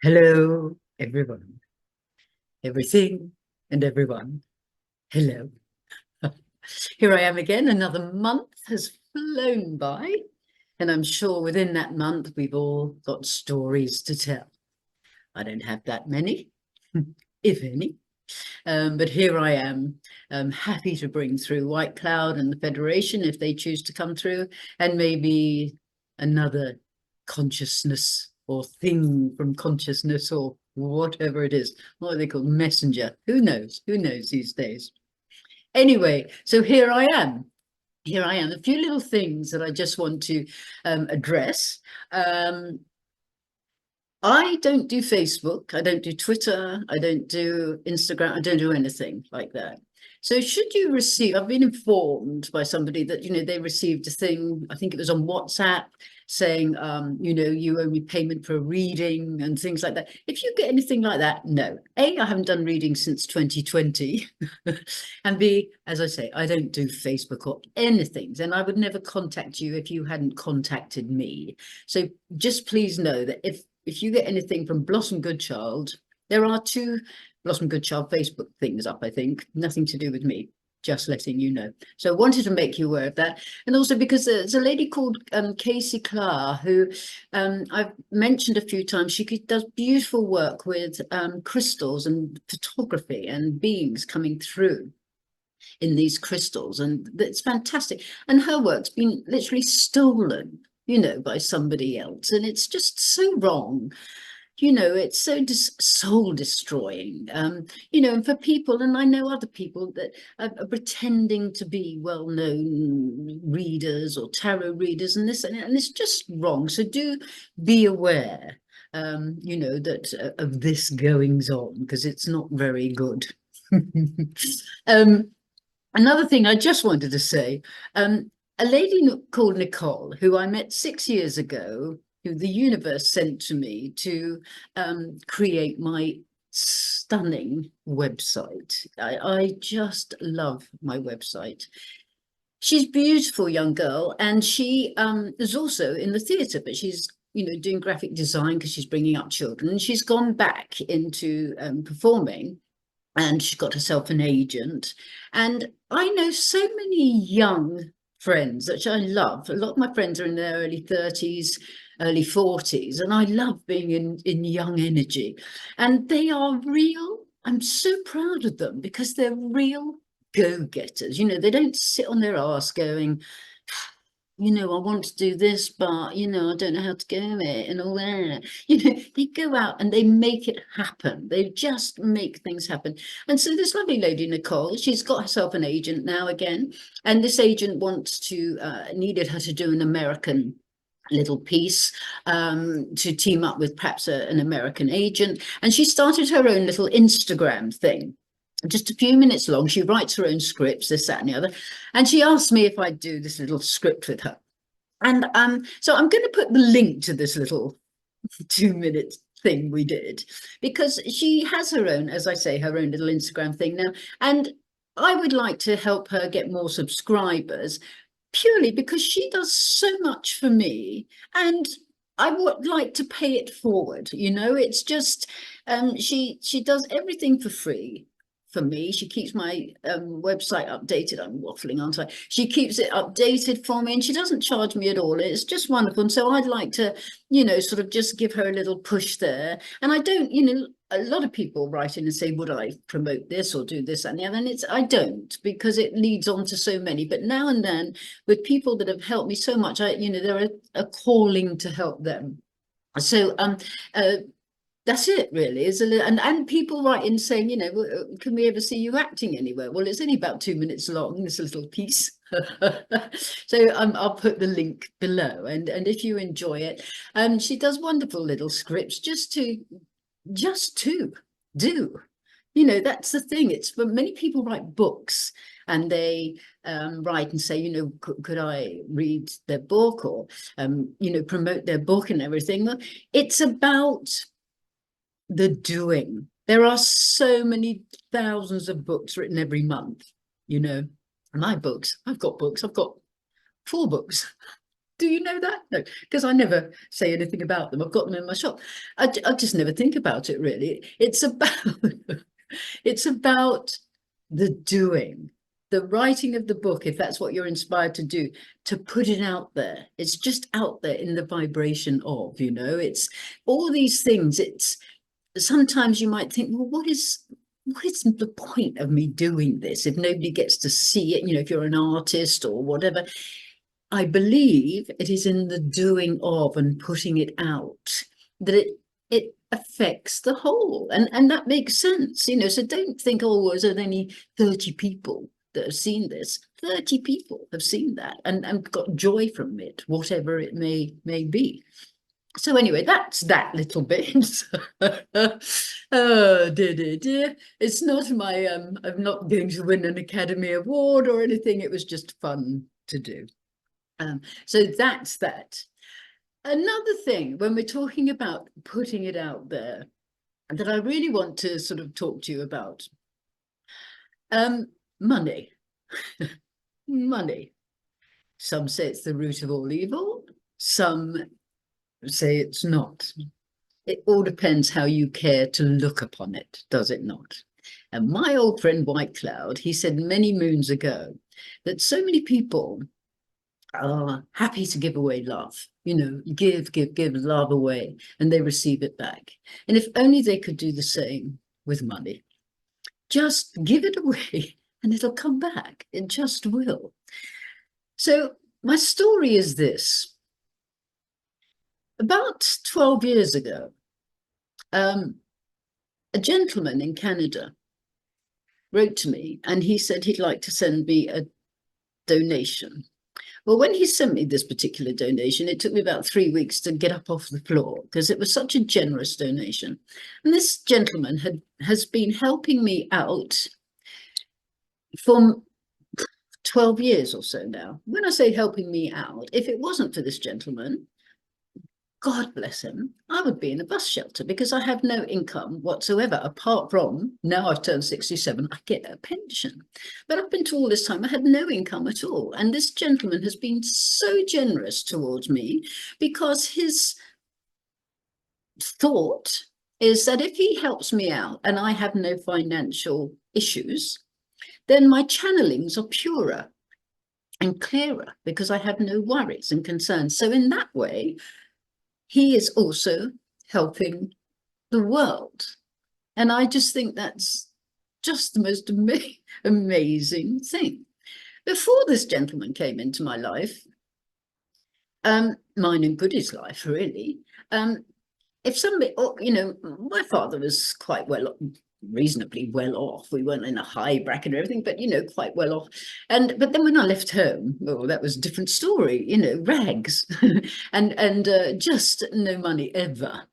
Hello, everyone, everything and everyone. Hello. Here I am again. Another month has flown by, and I'm sure within that month we've all got stories to tell. I don't have that many, if any, but here I am, happy to bring through White Cloud and the Federation if they choose to come through, and maybe another consciousness or thing from consciousness or whatever it is. What are they called? Messenger. Who knows? Who knows these days? Anyway, so here I am. Here I am. A few little things that I just want to address. I don't do Facebook, I don't do Twitter, I don't do Instagram, I don't do anything like that. So should you receive, I've been informed by somebody that, they received a thing, I think it was on WhatsApp, saying, you owe me payment for a reading and things like that. If you get anything like that, no. A, I haven't done readings since 2020. And B, as I say, I don't do Facebook or anything. And I would never contact you if you hadn't contacted me. So just please know that if you get anything from Blossom Goodchild, there are two Blossom Goodchild Facebook things up, I think, nothing to do with me, just letting you know. So I wanted to make you aware of that. And also because there's a lady called Casey Clark, who I've mentioned a few times. She does beautiful work with crystals and photography and beings coming through in these crystals. And it's fantastic. And her work's been literally stolen, by somebody else. And it's just so wrong. It's so soul destroying, and for people, and I know other people that are pretending to be well-known readers or tarot readers and this, and it's just wrong. So do be aware, that of this goings on, because it's not very good. Another thing I just wanted to say, a lady called Nicole, who I met 6 years ago, who the universe sent to me to create my stunning website. I just love my website. She's a beautiful young girl, and she is also in the theatre, but she's doing graphic design because she's bringing up children, and she's gone back into performing. And she got herself an agent. And I know so many young friends that I love. A lot of my friends are in their early 30s, early 40s, and I love being in young energy. And they are real. I'm so proud of them because they're real go-getters. They don't sit on their arse going, I want to do this, but, I don't know how to do it and all that. They go out and they make it happen. They just make things happen. And so this lovely lady, Nicole, she's got herself an agent now again. And this agent needed her to do an American little piece to team up with perhaps an American agent. And she started her own little Instagram thing. Just a few minutes long. She writes her own scripts, this, that, and the other. And she asked me if I'd do this little script with her. And so I'm going to put the link to this little 2-minute thing we did, because she has her own, as I say, her own little Instagram thing now. And I would like to help her get more subscribers, purely because she does so much for me. And I would like to pay it forward. It's just she does everything for free. For me, she keeps my website updated. I'm waffling, aren't I? She keeps it updated for me, and she doesn't charge me at all. It's just wonderful. And so I'd like to, sort of just give her a little push there. And I don't, a lot of people write in and say, would I promote this or do this and the other? And I don't, because it leads on to so many. But now and then, with people that have helped me so much, there are a calling to help them. So that's it, really. And people write in saying, can we ever see you acting anywhere? Well, it's only about 2 minutes long, this little piece. So I'll put the link below, and if you enjoy it, she does wonderful little scripts just to do. That's the thing. It's for many people write books, and they write and say, could I read their book, or promote their book and everything. Well, it's about the doing. There are so many thousands of books written every month. My books, I've got 4 books. Do you know that? No, because I never say anything about them. I've got them in my shop. I just never think about it, really. It's about it's about the doing, the writing of the book, if that's what you're inspired to do, to put it out there. It's just out there in the vibration of, it's all these things. It's sometimes you might think, well, what is the point of me doing this if nobody gets to see it? If you're an artist or whatever. I believe it is in the doing of and putting it out that it affects the whole, and that makes sense, so don't think, oh, is there only 30 people that have seen this? 30 people have seen that and got joy from it, whatever it may be. So anyway, that's that little bit. Oh dear. It's not my I'm not going to win an Academy Award or anything. It was just fun to do. So that's that. Another thing, when we're talking about putting it out there, that I really want to sort of talk to you about, money. Money. Some say it's the root of all evil. Some say it's not. It all depends how you care to look upon it, does it not? And my old friend White Cloud, he said many moons ago that so many people are happy to give away love, give love away, and they receive it back. And if only they could do the same with money. Just give it away and it'll come back. It just will. So my story is this. About 12 years ago, a gentleman in Canada wrote to me and he said he'd like to send me a donation. Well, when he sent me this particular donation, it took me about 3 weeks to get up off the floor because it was such a generous donation. And this gentleman has been helping me out for 12 years or so now. When I say helping me out, if it wasn't for this gentleman, God bless him, I would be in a bus shelter because I have no income whatsoever, apart from, now I've turned 67, I get a pension. But up until all this time, I had no income at all. And this gentleman has been so generous towards me because his thought is that if he helps me out and I have no financial issues, then my channelings are purer and clearer because I have no worries and concerns. So in that way, he is also helping the world. And I just think that's just the most amazing thing. Before this gentleman came into my life, mine and Goody's life, really, if somebody, my father was quite reasonably well off. We weren't in a high bracket or everything, but quite well off. But then when I left home, well, that was a different story, rags and just no money ever,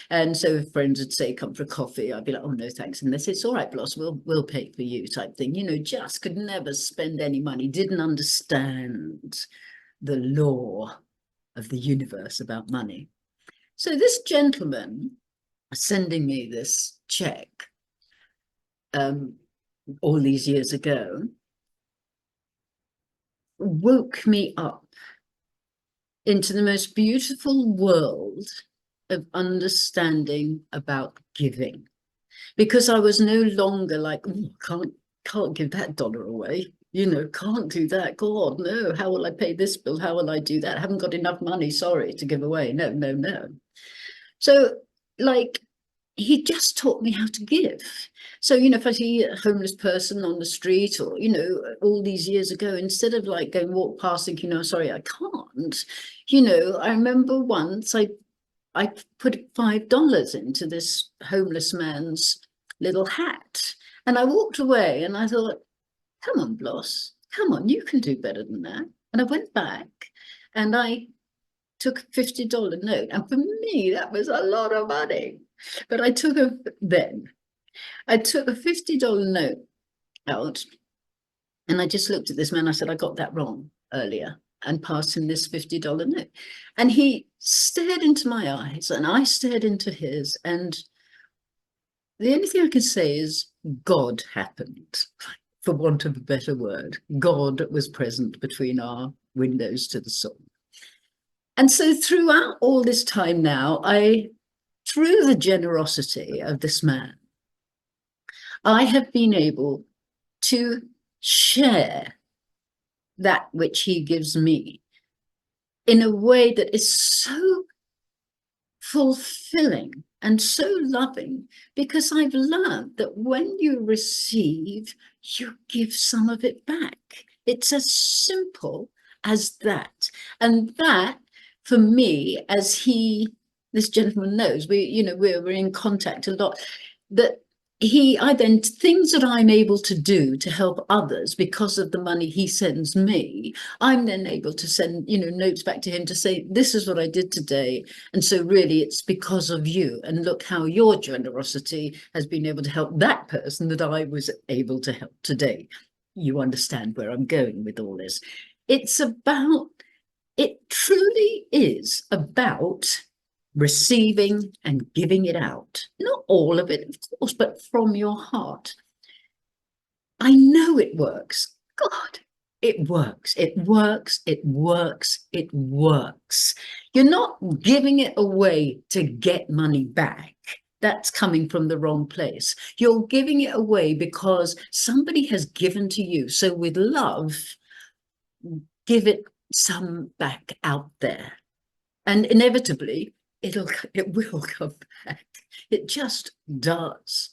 And so if friends would say, come for a coffee, I'd be like, oh no, thanks. And they say, it's all right, Bloss, we'll pay for you type thing, just could never spend any money, didn't understand the law of the universe about money. So this gentleman sending me this check all these years ago woke me up into the most beautiful world of understanding about giving, because I was no longer like, oh, can't give that dollar away, can't do that, God, no, how will I pay this bill, how will I do that, I haven't got enough money, sorry, to give away, no. So like, he just taught me how to give. So, if I see a homeless person on the street or, all these years ago, instead of like going walk past thinking, sorry, I can't, I remember once I put $5 into this homeless man's little hat and I walked away and I thought, come on, Bloss, come on, you can do better than that. And I went back and I took a $50 note. And for me, that was a lot of money. But I took a $50 note out and I just looked at this man. I said, I got that wrong earlier, and passed him this $50 note. And he stared into my eyes and I stared into his. And the only thing I can say is God happened, for want of a better word. God was present between our windows to the soul. And so throughout all this time now, through the generosity of this man, I have been able to share that which he gives me in a way that is so fulfilling and so loving, because I've learned that when you receive, you give some of it back. It's as simple as that. And that, for me, as this gentleman knows, we're in contact a lot, that things that I'm able to do to help others because of the money he sends me, I'm then able to send, notes back to him to say, this is what I did today. And so really it's because of you. And look how your generosity has been able to help that person that I was able to help today. You understand where I'm going with all this. It truly is about receiving and giving it out. Not all of it, of course, but from your heart. I know it works. God, it works. It works. It works. It works. You're not giving it away to get money back. That's coming from the wrong place. You're giving it away because somebody has given to you. So with love, give it some back out there. And inevitably, it will come back. It just does.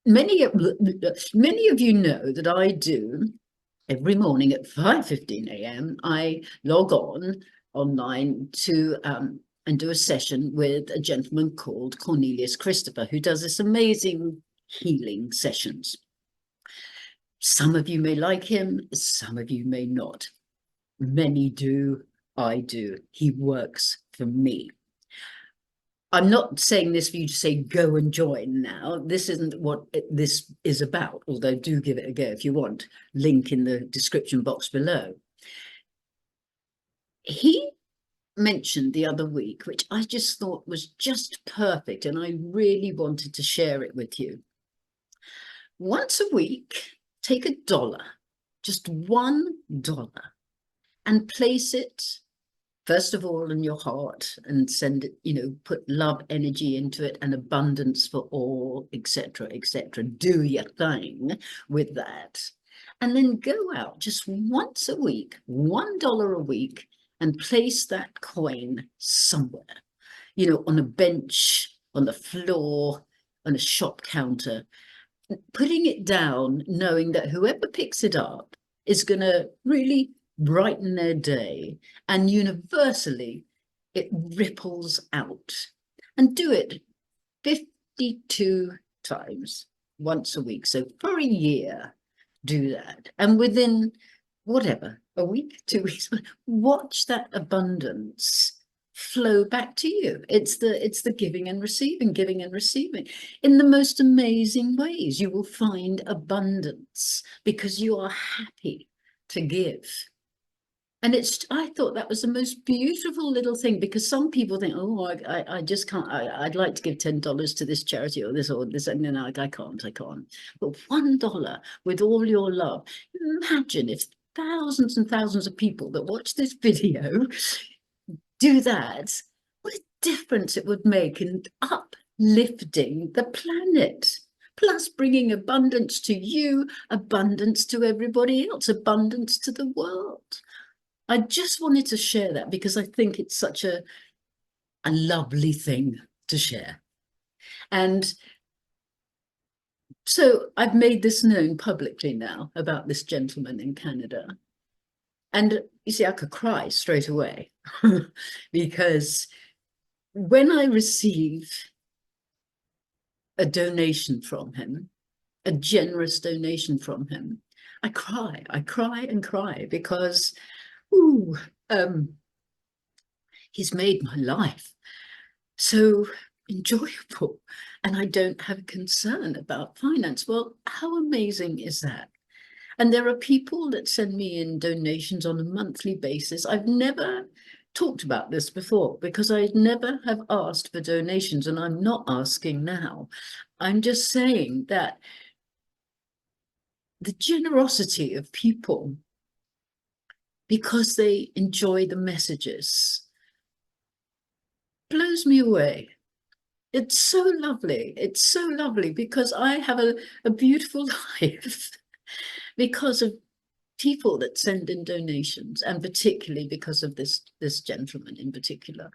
Many of you know that I do every morning at 5:15 a.m. I log online to and do a session with a gentleman called Cornelius Christopher, who does this amazing healing sessions. Some of you may like him, some of you may not. Many do. I do. He works for me. I'm not saying this for you to say, go and join now. This isn't what this is about, although do give it a go if you want. Link in the description box below. He mentioned the other week, which I just thought was just perfect, and I really wanted to share it with you. Once a week, take $1, just $1, and place it first of all in your heart and send it, put love energy into it and abundance for all, etc., etc. Do your thing with that. And then go out just once a week, $1 a week, and place that coin somewhere, on a bench, on the floor, on a shop counter, putting it down, knowing that whoever picks it up is going to really brighten their day, and universally it ripples out. And do it 52 times once a week. So for a year, do that. And within whatever, a week, 2 weeks, watch that abundance flow back to you. It's the giving and receiving in the most amazing ways. You will find abundance because you are happy to give. And I thought that was the most beautiful little thing, because some people think, oh, I just can't, I'd like to give $10 to this charity or this, and then I can't. But $1 with all your love. Imagine if thousands and thousands of people that watch this video do that, what a difference it would make in uplifting the planet. Plus bringing abundance to you, abundance to everybody else, abundance to the world. I just wanted to share that because I think it's such a lovely thing to share. And so I've made this known publicly now about this gentleman in Canada. And you see, I could cry straight away because when I receive a donation from him, a generous donation from him, I cry and cry because he's made my life so enjoyable, and I don't have a concern about finance. Well, how amazing is that? And there are people that send me in donations on a monthly basis. I've never talked about this before because I never have asked for donations, and I'm not asking now. I'm just saying that the generosity of people because they enjoy the messages. Blows me away. It's so lovely. It's so lovely because I have a beautiful life because of people that send in donations, and particularly because of this gentleman in particular.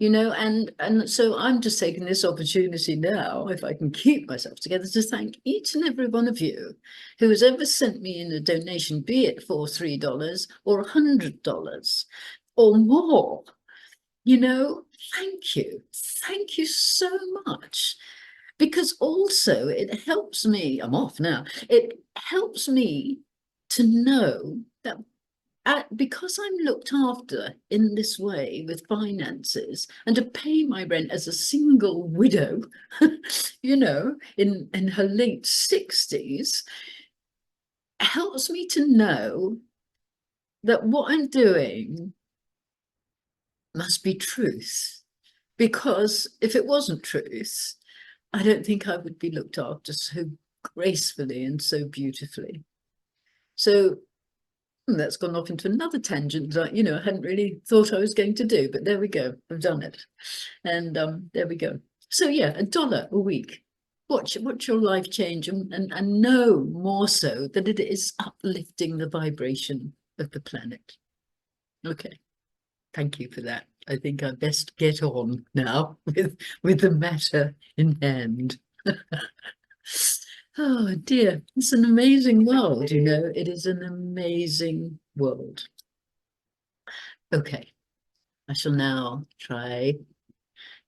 You know, and so I'm just taking this opportunity now, if I can keep myself together, to thank each and every one of you who has ever sent me in a donation, be it for $3 or $100 or more. You know, thank you. Thank you so much. Because also it helps me, I'm off now, it helps me to know that because I'm looked after in this way with finances, and to pay my rent as a single widow, you know, in her late 60s, helps me to know that what I'm doing must be truth. Because if it wasn't truth, I don't think I would be looked after so gracefully and so beautifully. So that's gone off into another tangent that, you know, I hadn't really thought I was going to do, but there we go. I've done it. And there we go. So yeah, $1 a week. Watch your life change, and know more so that it is uplifting the vibration of the planet. Okay. Thank you for that. I think I best get on now with the matter in hand. Oh dear, it's an amazing world, you know, it is an amazing world. Okay, I shall now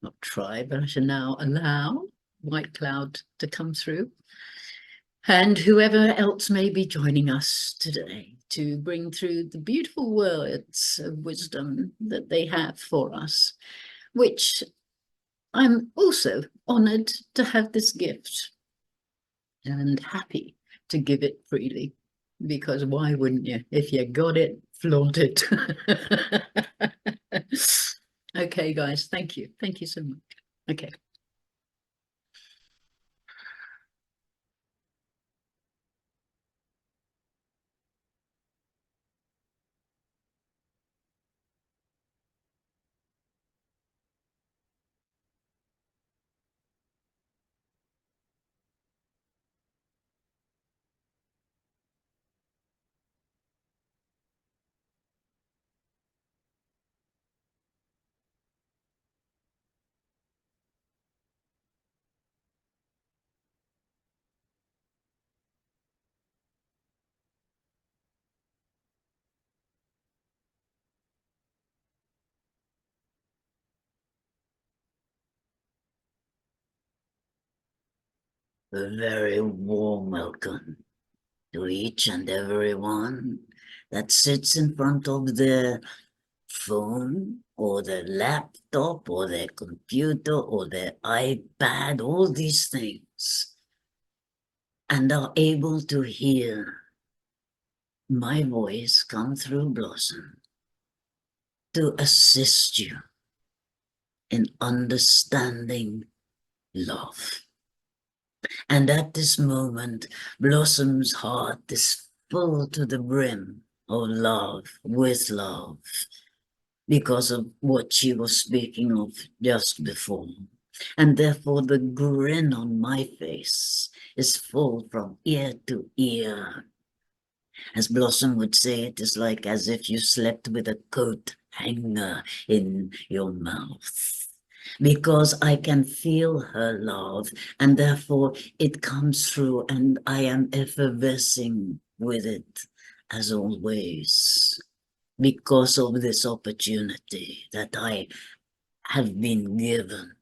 not try, but I shall now allow White Cloud to come through, and whoever else may be joining us today to bring through the beautiful words of wisdom that they have for us, which I'm also honoured to have this gift and happy to give it freely, because why wouldn't you? If you got it, flaunt it. Okay, guys, thank you. Thank you so much. Okay. A very warm welcome to each and every one that sits in front of their phone or their laptop or their computer or their iPad, all these things, and are able to hear my voice come through Blossom to assist you in understanding love. And at this moment, Blossom's heart is full to the brim of love, with love, because of what she was speaking of just before. And therefore the grin on my face is full from ear to ear. As Blossom would say, it is like as if you slept with a coat hanger in your mouth. Because I can feel her love, and therefore it comes through, and I am effervescing with it as always, because of this opportunity that I have been given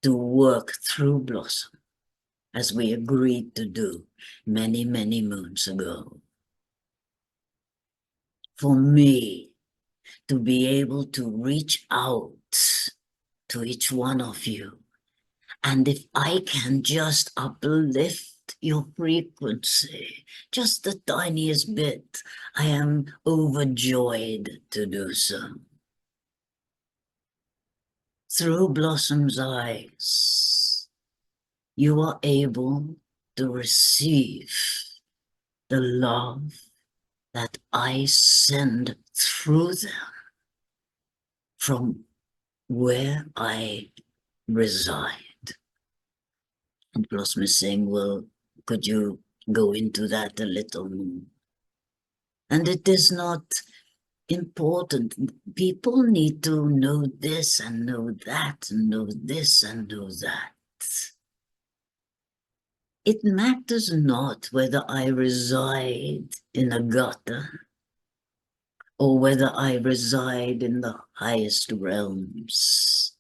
to work through Blossom, as we agreed to do many, many moons ago. For me to be able to reach out to each one of you, and if I can just uplift your frequency just the tiniest bit, I am overjoyed to do so. Through Blossom's eyes, you are able to receive the love that I send through them from where I reside. And Blossom is saying, well, could you go into that a little more? And it is not important. People need to know this and know that, and know this and know that. It matters not whether I reside in a gutter or whether I reside in the highest realms.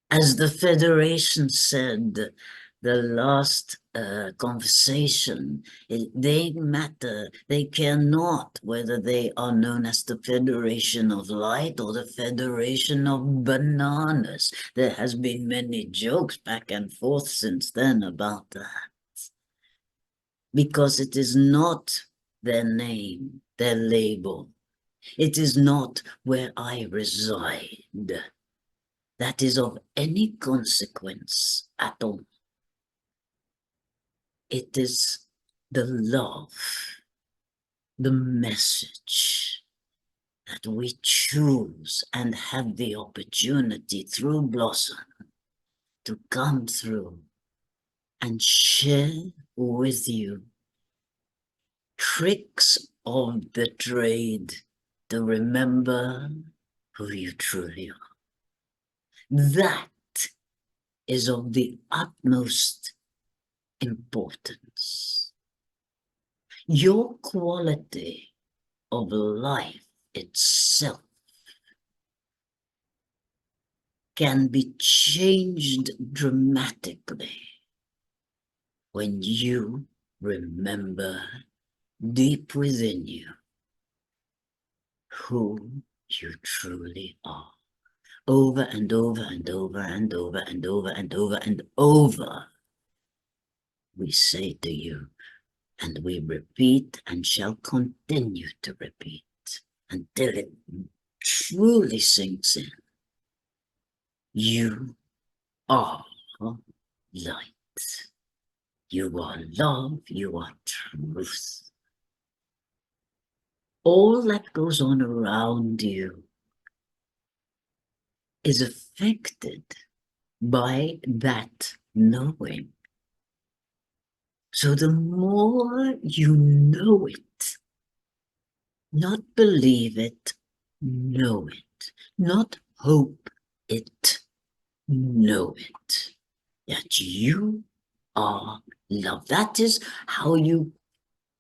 As the Federation said, the last conversation, they matter. They care not whether they are known as the Federation of Light or the Federation of Bananas. There has been many jokes back and forth since then about that. Because it is not their name, their label. It is not where I reside that is of any consequence at all. It is the love, the message that we choose and have the opportunity through Blossom to come through and share with you tricks of the trade to remember who you truly are. That is of the utmost importance. Your quality of life itself can be changed dramatically when you remember deep within you who you truly are. Over and over and over and over and over and over and over, we say to you, and we repeat and shall continue to repeat until it truly sinks in. You are light. You are love. You are truth. All that goes on around you is affected by that knowing. So the more you know it, not believe it, know it, not hope it, know it, that you are love. That is how you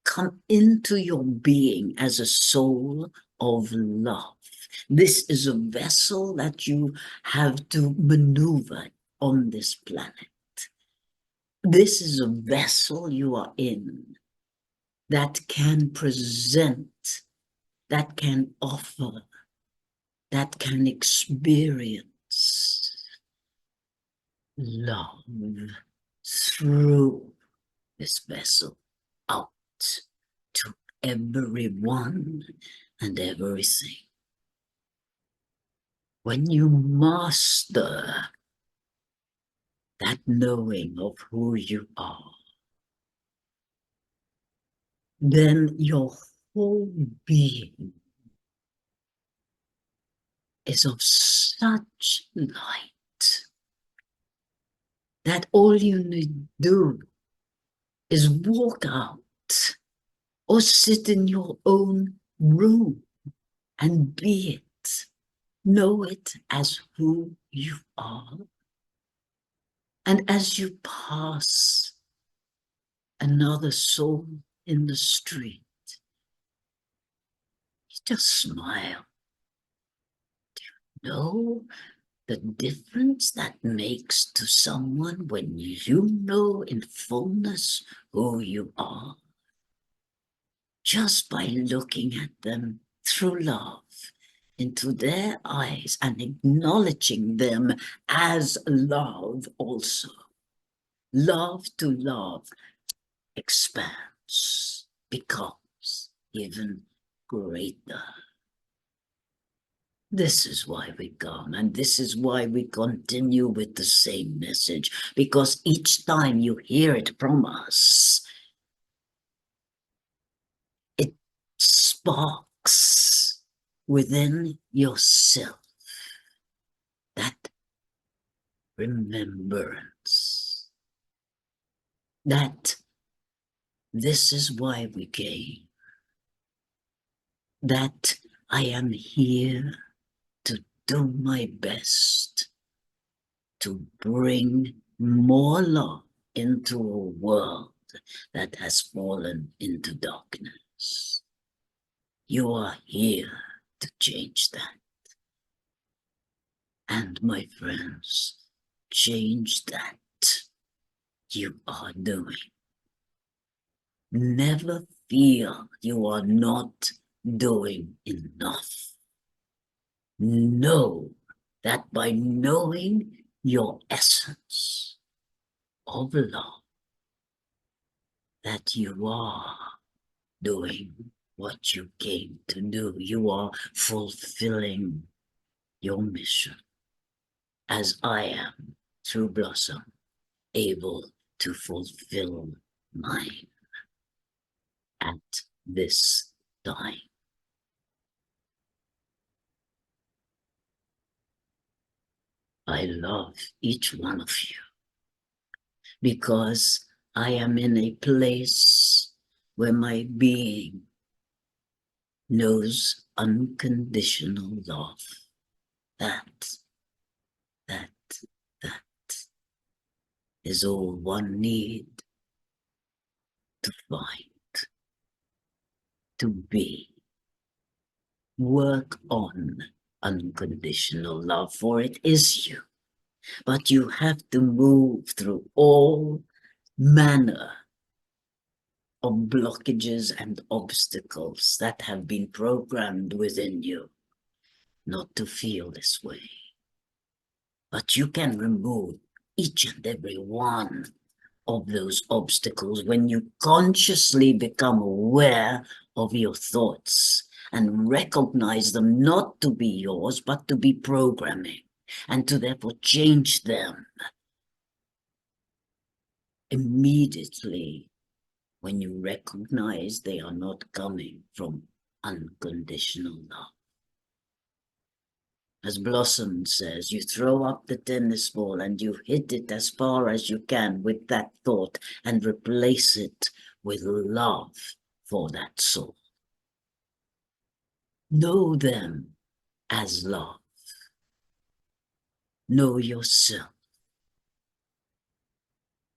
come into your being as a soul of love. This is a vessel that you have to maneuver on this planet. This is a vessel you are in that can present, that can offer, that can experience love through this vessel out to everyone and everything. When you master that knowing of who you are, then your whole being is of such light that all you need to do is walk out or sit in your own room and be it. Know it as who you are. And as you pass another soul in the street, you just smile. Do you know the difference that makes to someone when you know in fullness who you are? Just by looking at them through love into their eyes and acknowledging them as love also. Love to love expands, becomes even greater. This is why we come, and this is why we continue with the same message, because each time you hear it from us, it sparks within yourself, that remembrance, that this is why we came, that I am here to do my best to bring more love into a world that has fallen into darkness. You are here to change that. And my friends, change that you are doing. Never feel you are not doing enough. Know that by knowing your essence of love, that you are doing what you came to do. You are fulfilling your mission, as I am, through Blossom, able to fulfill mine at this time. I love each one of you because I am in a place where my being knows unconditional love. That is all one need to find, to be. Work on unconditional love, for it is you. But you have to move through all manner of blockages and obstacles that have been programmed within you not to feel this way. But you can remove each and every one of those obstacles when you consciously become aware of your thoughts and recognize them not to be yours, but to be programming, and to therefore change them immediately when you recognize they are not coming from unconditional love. As Blossom says, you throw up the tennis ball and you hit it as far as you can with that thought and replace it with love for that soul. Know them as love. Know yourself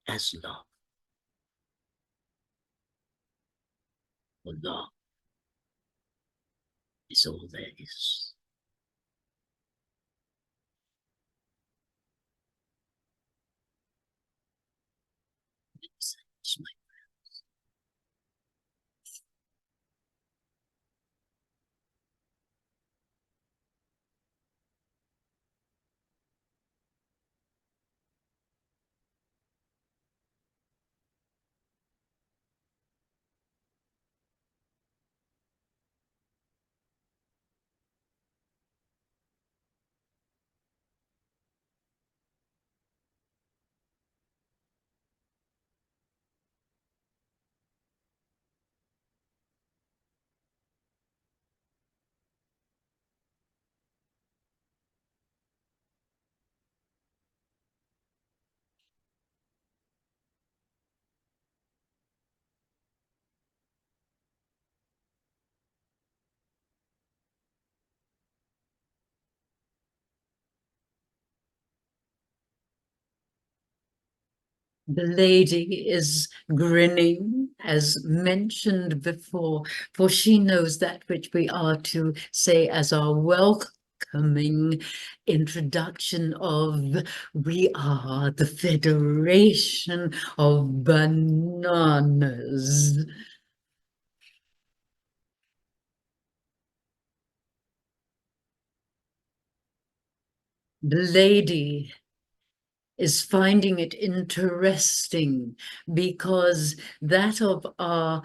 as love. For love is all there is. It's my The lady is grinning, as mentioned before, for she knows that which we are to say as our welcoming introduction of we are the Federation of Bananas. The lady is finding it interesting because that of our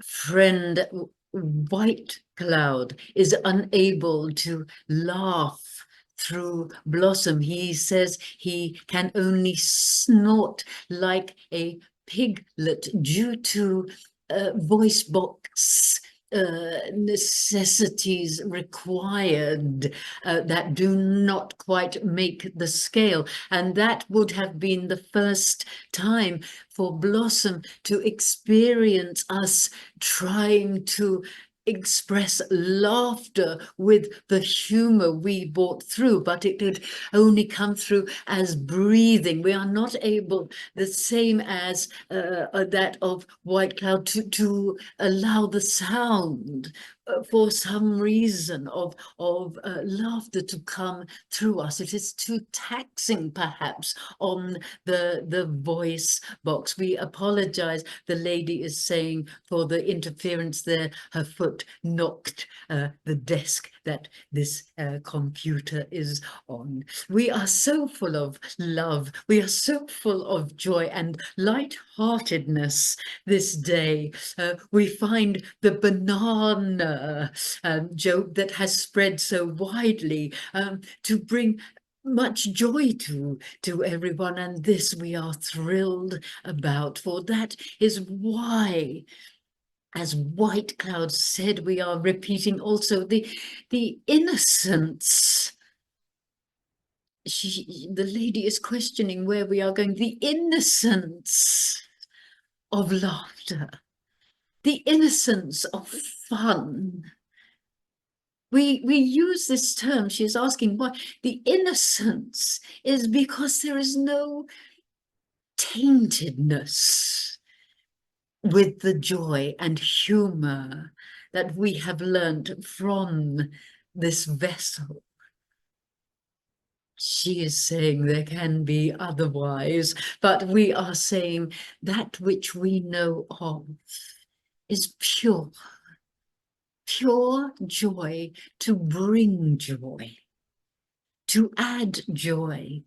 friend White Cloud is unable to laugh through Blossom. He says he can only snort like a piglet due to voice box necessities required that do not quite make the scale. And that would have been the first time for Blossom to experience us trying to express laughter with the humor we brought through, but it could only come through as breathing. We are not able, the same as that of White Cloud, to allow the sound for some reason of laughter to come through us. It is too taxing, perhaps, on the voice box. We apologize. The lady is saying for the interference there, her foot knocked the desk that this computer is on. We are so full of love. We are so full of joy and light-heartedness this day. We find the banana joke that has spread so widely to bring much joy to everyone, and this we are thrilled about, for that is why, as White Cloud said, we are repeating also the innocence. The lady is questioning where we are going. The innocence of laughter, the innocence of fun. We use this term, she's asking why. The innocence is because there is no taintedness with the joy and humor that we have learned from this vessel. She is saying there can be otherwise, but we are saying that which we know of is pure, pure joy, to bring joy, to add joy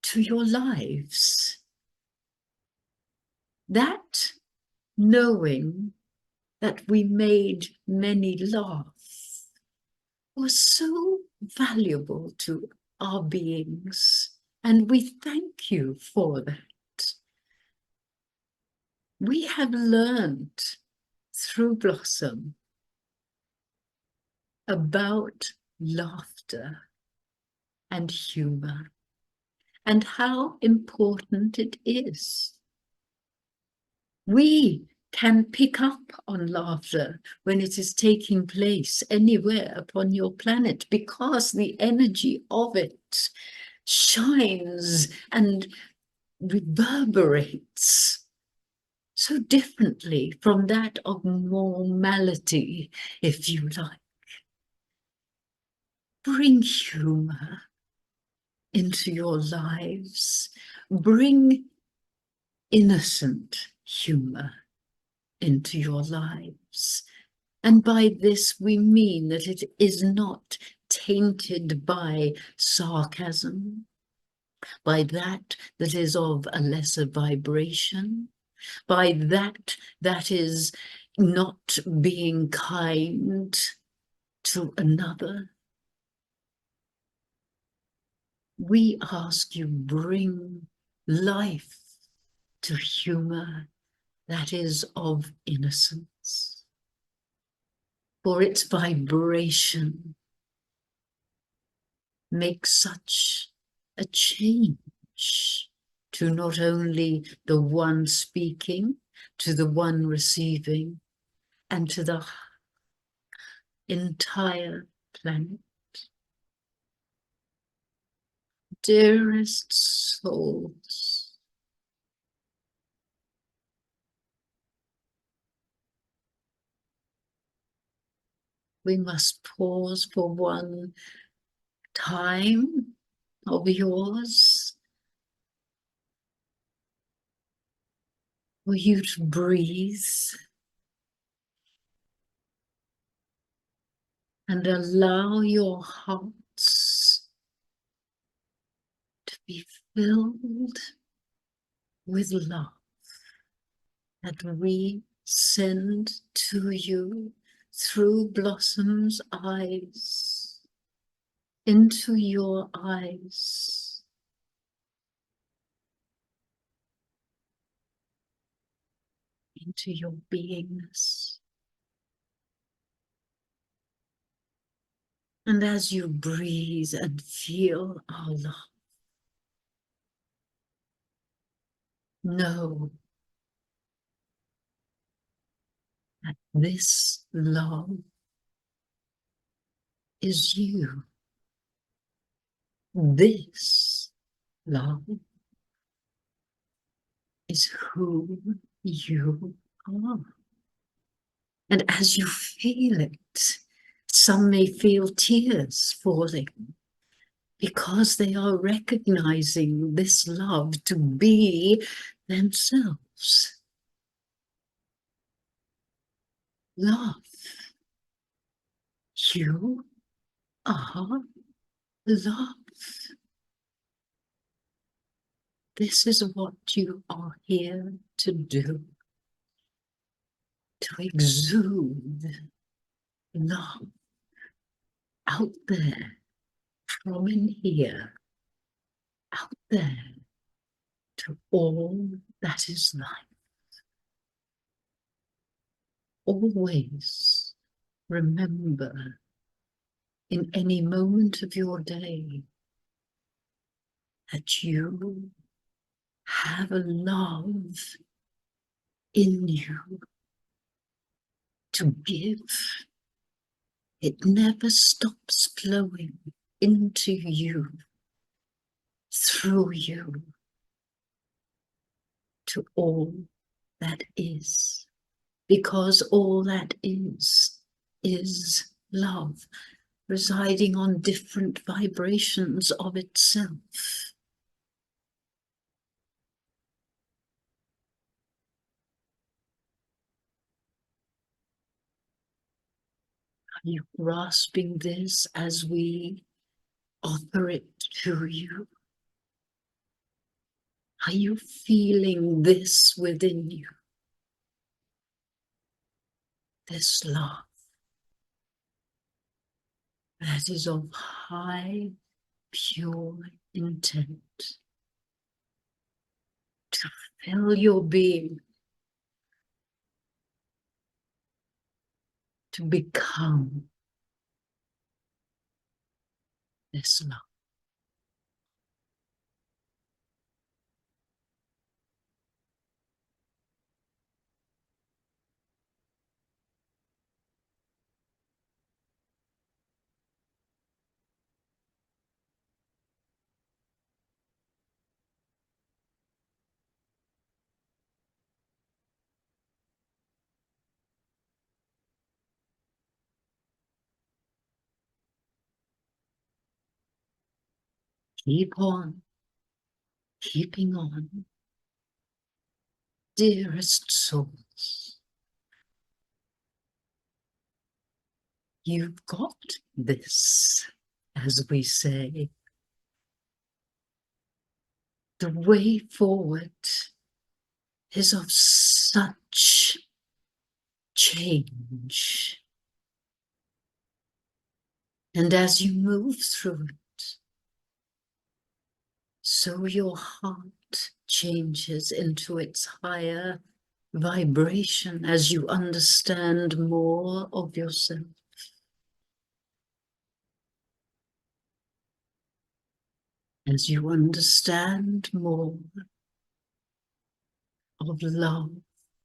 to your lives. That knowing that we made many laugh was so valuable to our beings, and we thank you for that. We have learned through Blossom about laughter and humor and how important it is. We can pick up on laughter when it is taking place anywhere upon your planet, because the energy of it shines and reverberates so differently from that of normality, if you like. Bring humor into your lives. Bring innocent humor into your lives. And by this we mean that it is not tainted by sarcasm, by that is of a lesser vibration, by that is not being kind to another. We ask you, bring life to humor that is of innocence, for its vibration makes such a change to not only the one speaking, to the one receiving, and to the entire planet. Dearest souls, we must pause for one time of yours for you to breathe and allow your hearts to be filled with love that we send to you through Blossom's eyes, into your eyes, into your beingness. And as you breathe and feel our love, know that this love is you. This love is who you are. And as you feel it, some may feel tears falling because they are recognizing this love to be themselves. Love. You are love. This is what you are here to do. To exude love out there, from in here, out there, to all that is life. Always remember, in any moment of your day, that you have a love in you to give. It never stops flowing into you, through you, to all that is. Because all that is love, residing on different vibrations of itself. Are you grasping this as we offer it to you? Are you feeling this within you? This love that is of high, pure intent to fill your being, to become this love. Keep on, keeping on, dearest souls. You've got this, as we say. The way forward is of such change. And as you move through it, so your heart changes into its higher vibration as you understand more of yourself. As you understand more of love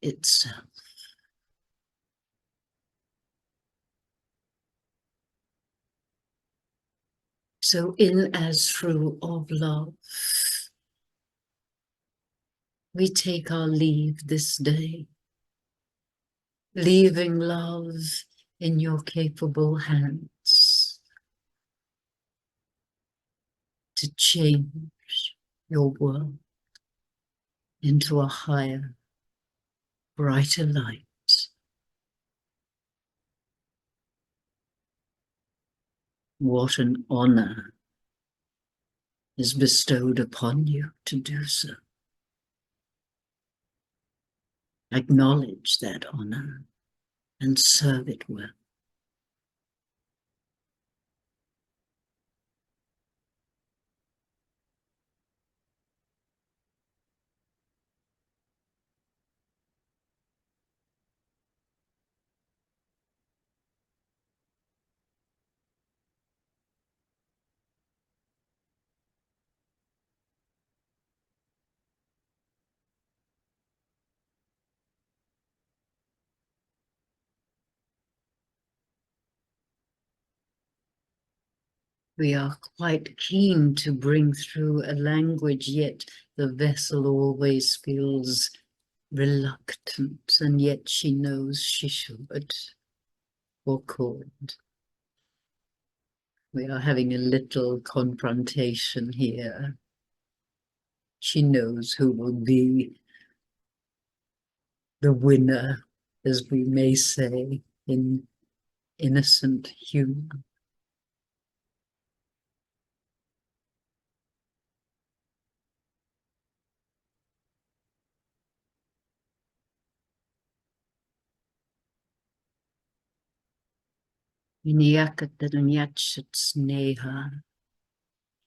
itself. So in as through of love, we take our leave this day, leaving love in your capable hands to change your world into a higher, brighter light. What an honor is bestowed upon you to do so. Acknowledge that honor and serve it well. We are quite keen to bring through a language, yet the vessel always feels reluctant, and yet she knows she should or could. We are having a little confrontation here. She knows who will be the winner, as we may say, in innocent humor. Iniakataniatsneha.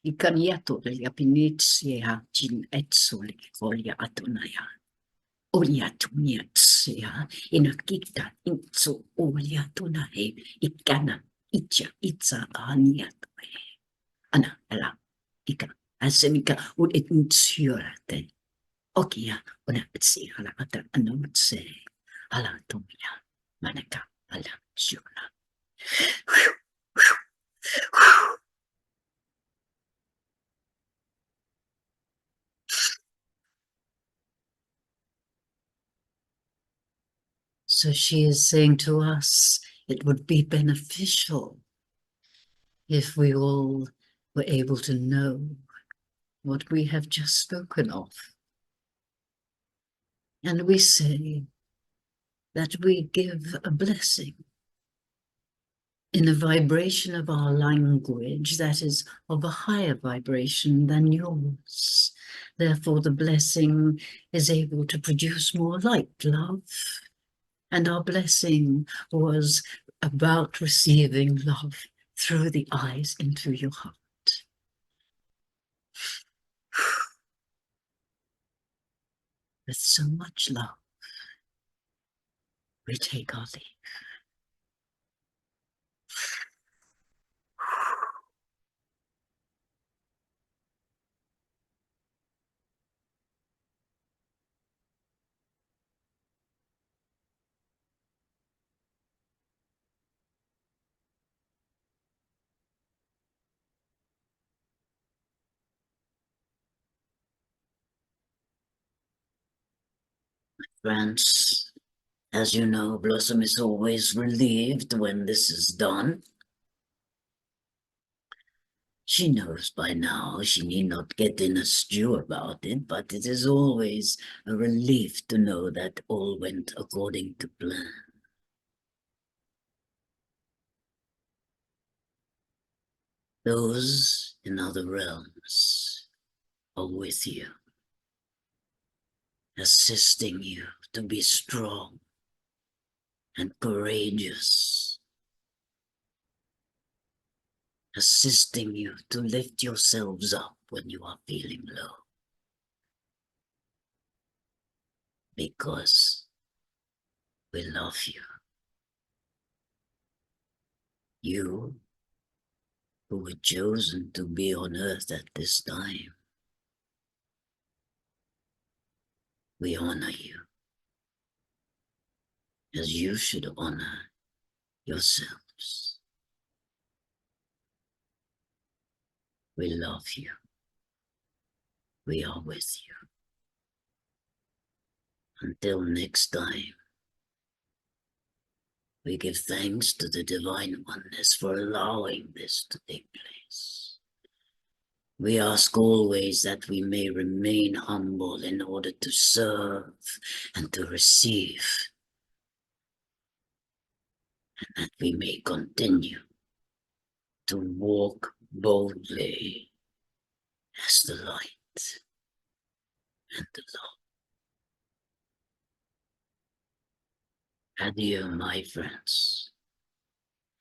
Ikaniatoria pinitsia jin etsoli kolia atunaya. Oliatuniatsia inakita intso oliatunahe ikana itja itsa aniatue. Ana ala ika asemika ud etntsiorate. Okia ona etsi ala ata anotse ala tumia manaka ala shuna. So she is saying to us, it would be beneficial if we all were able to know what we have just spoken of. And we say that we give a blessing in a vibration of our language that is of a higher vibration than yours. Therefore, the blessing is able to produce more light, love. And our blessing was about receiving love through the eyes into your heart. With so much love, we take our leave. Friends, as you know, Blossom is always relieved when this is done. She knows by now she need not get in a stew about it, but it is always a relief to know that all went according to plan. Those in other realms are with you, assisting you to be strong and courageous, assisting you to lift yourselves up when you are feeling low. Because we love you. You who were chosen to be on earth at this time. We honor you as you should honor yourselves. We love you. We are with you. Until next time, we give thanks to the Divine Oneness for allowing this to take place. We ask always that we may remain humble in order to serve and to receive, and that we may continue to walk boldly as the light and the love. Adieu, my friends.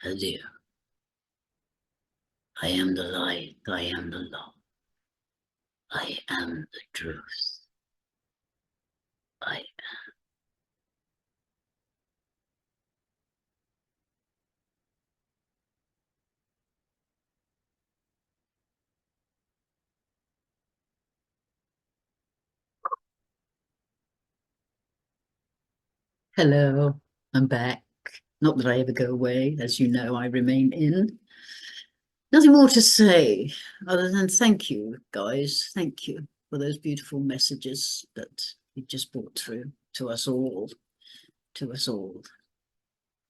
Adieu. I am the light, I am the love. I am the truth. I am. Hello, I'm back. Not that I ever go away, as you know, I remain in. Nothing more to say other than thank you, guys. Thank you for those beautiful messages that you just brought through to us all. To us all.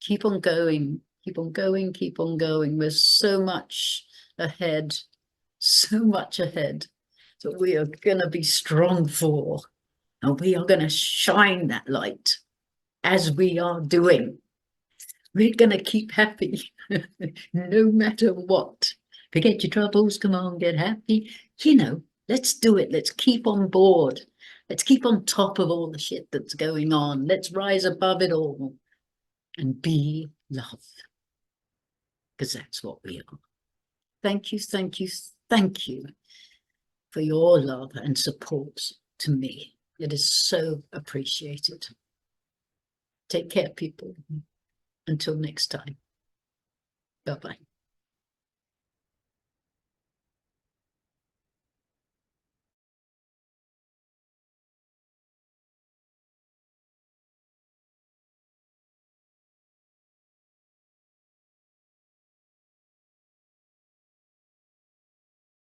Keep on going, keep on going, keep on going. There's so much ahead, so much ahead that we are going to be strong for. And we are going to shine that light as we are doing. We're going to keep happy no matter what. Forget your troubles, come on, get happy. You know, let's do it. Let's keep on board. Let's keep on top of all the shit that's going on. Let's rise above it all and be love. Because that's what we are. Thank you, thank you, thank you for your love and support to me. It is so appreciated. Take care, people. Until next time. Bye-bye.